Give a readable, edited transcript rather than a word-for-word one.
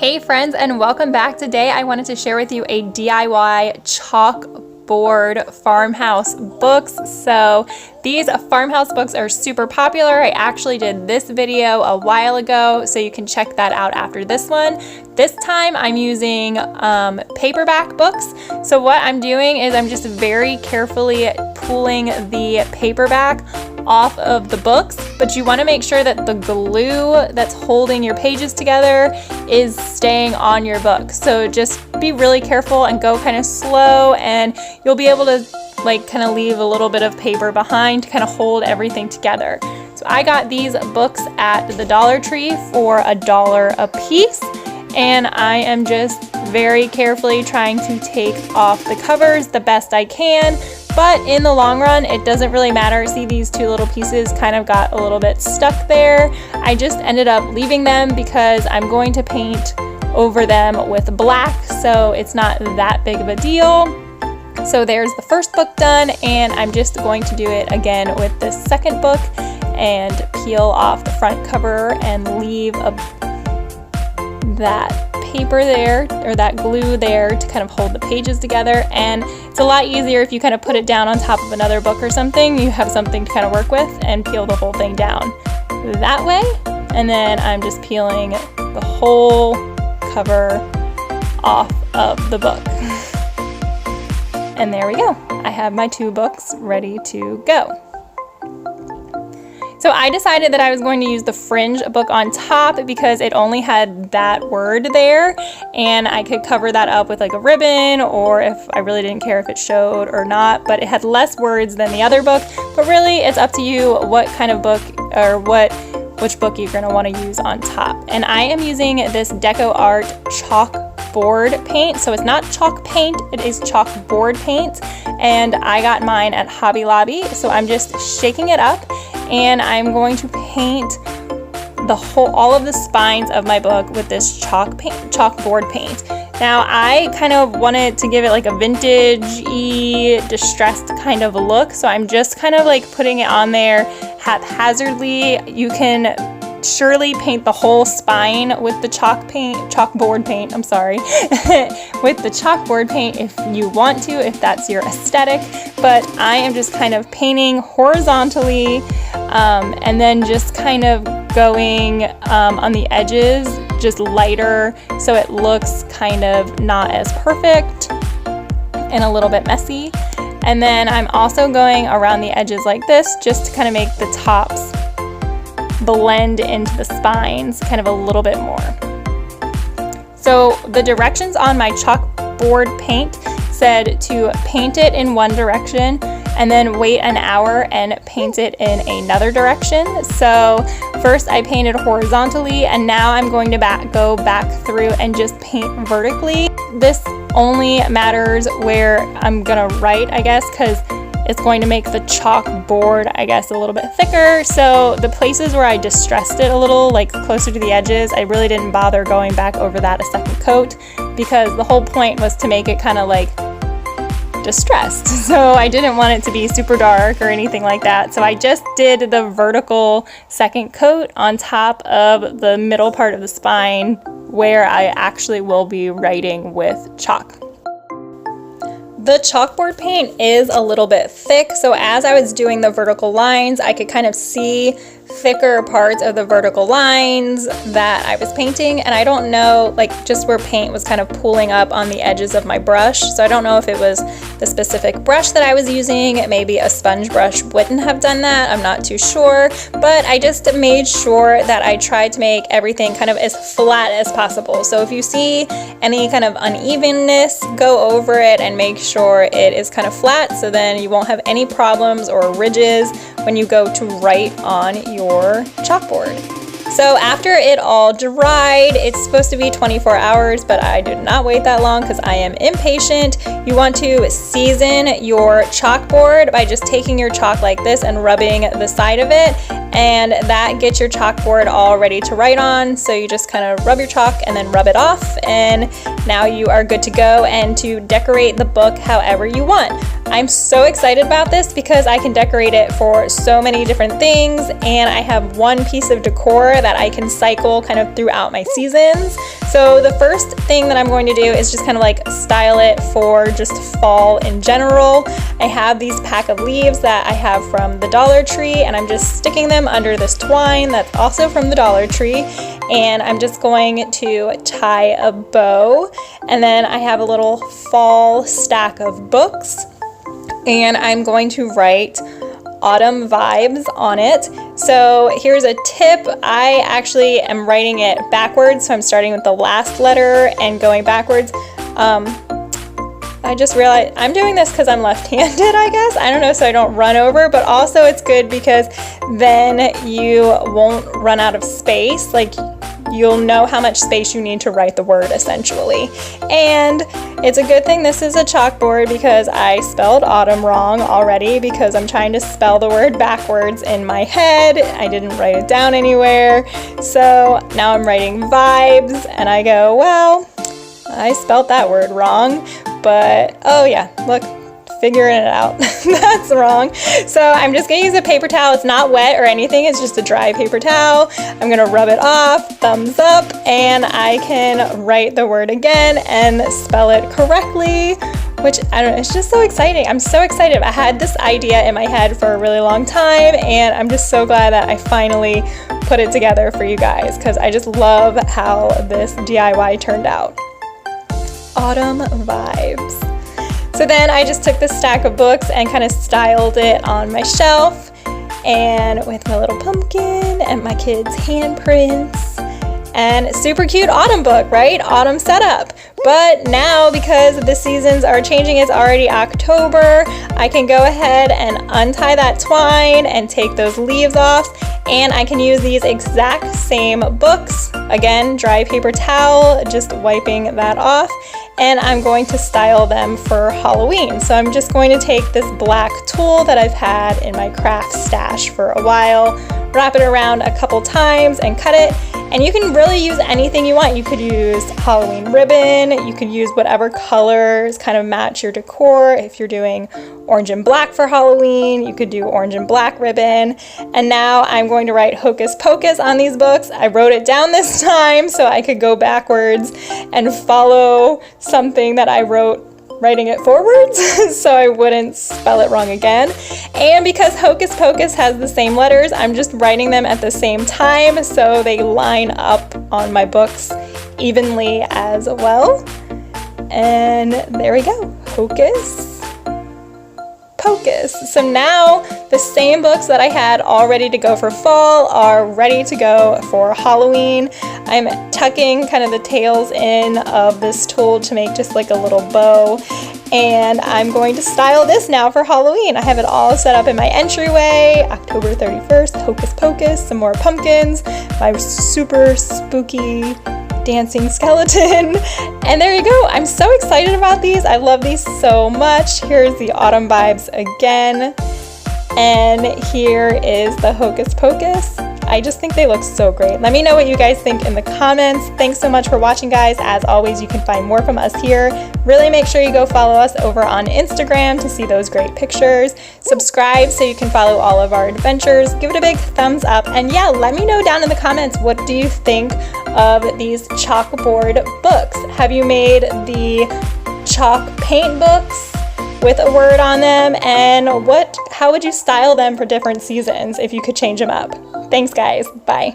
Hey friends, and welcome back. Today I wanted to share with you a DIY chalkboard farmhouse books. So these farmhouse books are super popular. I actually did this video a while ago, so you can check that out after this one. This time I'm using paperback books. So what I'm doing is I'm just very carefully pulling the paperback off of the books, but you want to make sure that the glue that's holding your pages together is staying on your book. So just be really careful and go kind of slow, and you'll be able to kind of leave a little bit of paper behind to kind of hold everything together. So I got these books at the Dollar Tree for $1 a piece, and I am just very carefully trying to take off the covers the best I can. But in the long run, it doesn't really matter. See, these two little pieces kind of got a little bit stuck there. I just ended up leaving them because I'm going to paint over them with black, so it's not that big of a deal. So there's the first book done, and I'm just going to do it again with the second book and peel off the front cover and leave that paper there, or that glue there, to kind of hold the pages together. And it's a lot easier if you kind of put it down on top of another book or something. You have something to kind of work with and peel the whole thing down that way. And then I'm just peeling the whole cover off of the book. And there we go. I have my two books ready to go. So I decided that I was going to use the fringe book on top because it only had that word there, and I could cover that up with like a ribbon, or if I really didn't care if it showed or not, but it had less words than the other book. But really, it's up to you what kind of book or which book you're going to want to use on top. And I am using this Deco Art chalkboard paint. So it's not chalk paint, it is chalkboard paint. And I got mine at Hobby Lobby. So I'm just shaking it up, and I'm going to paint all of the spines of my book with this chalkboard paint. Now I kind of wanted to give it like a vintage-y, distressed kind of look, so I'm just kind of like putting it on there haphazardly. You can surely paint the whole spine with the chalkboard paint, I'm sorry, with the chalkboard paint if you want to, if that's your aesthetic. But I am just kind of painting horizontally, and then just kind of going on the edges, just lighter, so it looks kind of not as perfect and a little bit messy. And then I'm also going around the edges like this, just to kind of make the tops blend into the spines kind of a little bit more. So the directions on my chalkboard paint said to paint it in one direction and then wait an hour and paint it in another direction. So first I painted horizontally, and now I'm going to go back through and just paint vertically. This only matters where I'm gonna write, I guess, because it's going to make the chalkboard, I guess, a little bit thicker. So the places where I distressed it a little, like closer to the edges, I really didn't bother going back over that a second coat, because the whole point was to make it kind of like distressed. So I didn't want it to be super dark or anything like that. So I just did the vertical second coat on top of the middle part of the spine where I actually will be writing with chalk. The chalkboard paint is a little bit thick, so as I was doing the vertical lines, I could kind of see thicker parts of the vertical lines that I was painting, and I don't know, like just where paint was kind of pooling up on the edges of my brush, so I don't know if it was the specific brush that I was using. Maybe a sponge brush wouldn't have done that, I'm not too sure, but I just made sure that I tried to make everything kind of as flat as possible. So if you see any kind of unevenness, go over it and make sure it is kind of flat, so then you won't have any problems or ridges when you go to write on your chalkboard. So after it all dried, it's supposed to be 24 hours, but I did not wait that long because I am impatient. You want to season your chalkboard by just taking your chalk like this and rubbing the side of it, and that gets your chalkboard all ready to write on. So you just kind of rub your chalk and then rub it off, and now you are good to go and to decorate the book however you want. I'm so excited about this because I can decorate it for so many different things, and I have one piece of decor that I can cycle kind of throughout my seasons. So the first thing that I'm going to do is just kind of like style it for just fall in general. I have these pack of leaves that I have from the Dollar Tree, and I'm just sticking them under this twine that's also from the Dollar Tree, and I'm just going to tie a bow. And then I have a little fall stack of books, and I'm going to write autumn vibes on it. So here's a tip. I actually am writing it backwards, so I'm starting with the last letter and going backwards. I just realized I'm doing this because I'm left-handed, I guess. I don't know, so I don't run over, but also it's good because then you won't run out of space. Like, you'll know how much space you need to write the word, essentially. And it's a good thing this is a chalkboard because I spelled autumn wrong already because I'm trying to spell the word backwards in my head. I didn't write it down anywhere. So now I'm writing vibes, and I go, well, I spelled that word wrong, but oh yeah, look, figuring it out. That's wrong. So I'm just gonna use a paper towel. It's not wet or anything, it's just a dry paper towel. I'm gonna rub it off, thumbs up, and I can write the word again and spell it correctly, which I don't know, it's just so exciting. I'm so excited. I had this idea in my head for a really long time, and I'm just so glad that I finally put it together for you guys because I just love how this DIY turned out. Autumn vibes. So then I just took this stack of books and kind of styled it on my shelf, and with my little pumpkin and my kids' handprints, and super cute autumn book, right? Autumn setup. But now, because the seasons are changing, it's already October, I can go ahead and untie that twine and take those leaves off, and I can use these exact same books. Again, dry paper towel, just wiping that off, and I'm going to style them for Halloween. So I'm just going to take this black tulle that I've had in my craft stash for a while, wrap it around a couple times and cut it. And you can really use anything you want. You could use Halloween ribbon, you could use whatever colors kind of match your decor. If you're doing orange and black for Halloween, you could do orange and black ribbon. And now I'm going to write Hocus Pocus on these books. I wrote it down this time so I could go backwards and follow something that I wrote, writing it forwards so I wouldn't spell it wrong again. And because Hocus Pocus has the same letters, I'm just writing them at the same time so they line up on my books evenly as well. And there we go, Hocus Pocus. So now the same books that I had all ready to go for fall are ready to go for Halloween. I'm tucking kind of the tails in of this tulle to make just like a little bow, and I'm going to style this now for Halloween. I have it all set up in my entryway. October 31st, Hocus Pocus, some more pumpkins, my super spooky dancing skeleton, and there you go. I'm so excited about these. I love these so much. Here's the autumn vibes again, and here is the Hocus Pocus. I just think they look so great. Let me know what you guys think in the comments. Thanks so much for watching, guys. As always, you can find more from us here. Really make sure you go follow us over on Instagram to see those great pictures. Subscribe so you can follow all of our adventures. Give it a big thumbs up. And yeah, let me know down in the comments, what do you think of these chalkboard books? Have you made the chalk paint books with a word on them, and how would you style them for different seasons if you could change them up? Thanks, guys. Bye.